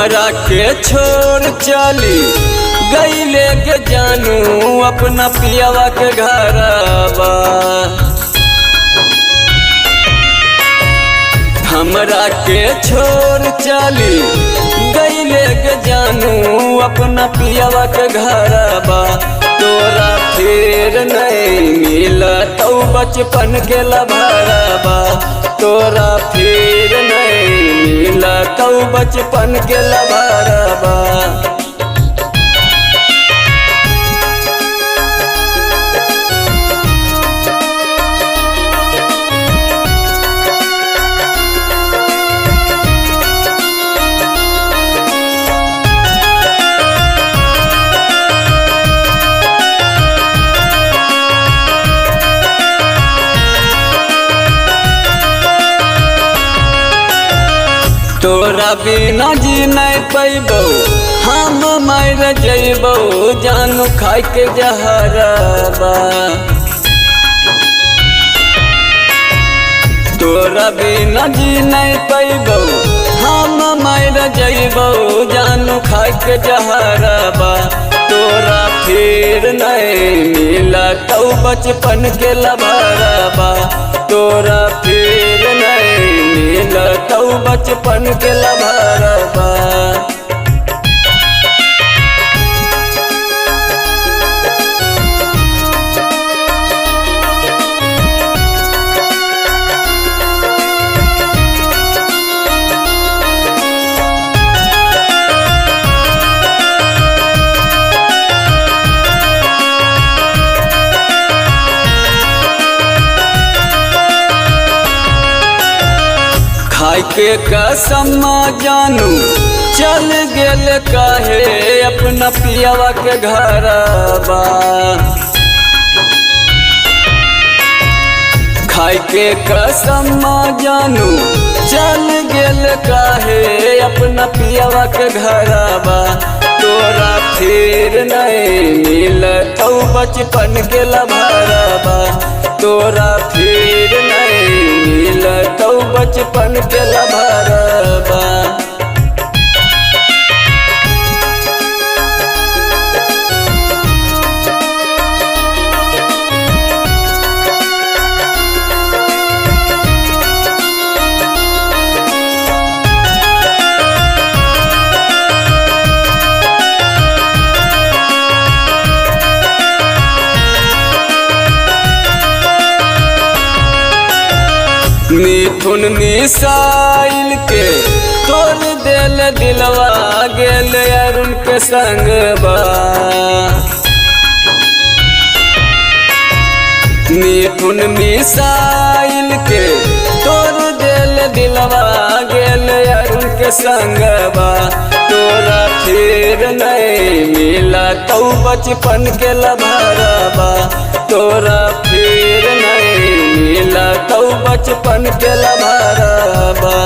हमरा के छोड़ चली गईले के जानू अपना पियावा के घरवा। हमरा के छोड़ चली गईले के जानू अपना पियावा के घरवा। तोरा फिर नहीं मिलत बचपन के लभरवा। तोरा फिर नहीं मिलत बचपन के लभरवा। तोरा बिना जी नहीं पैबो हम मर जइबो जानू खाई के जहरवा। तोरा बिना जी नहीं पैबो हम मर जइबो जानू खाई के जहरवा। तोरा फिर नहीं मिलत बचपन के लभरवा। तोरा फिर नहीं मिलत बचपन के लभरवा। खाई के कसम जानू चल गेल काहे अपना पियावा के घरवा। खाई के कसम जानू चल गेल काहे अपना पियावा के घरवा। तोरा फिर नहीं मिलत बचपन के लभरवा। तोरा फिर नहीं मिलत बचपन के लभरवा। मिथुन मिसाइल के तोड़ दिल दिलवा गेल अरुण के संगवा। मिथुन मिसाइल के तोड़ दिल दिलवा गेल अरुण के संगवा। तोरा फिर नहीं मिलत बचपन के लभरवा। तोरा फिर नहीं मिलत बचपन के लभरवा।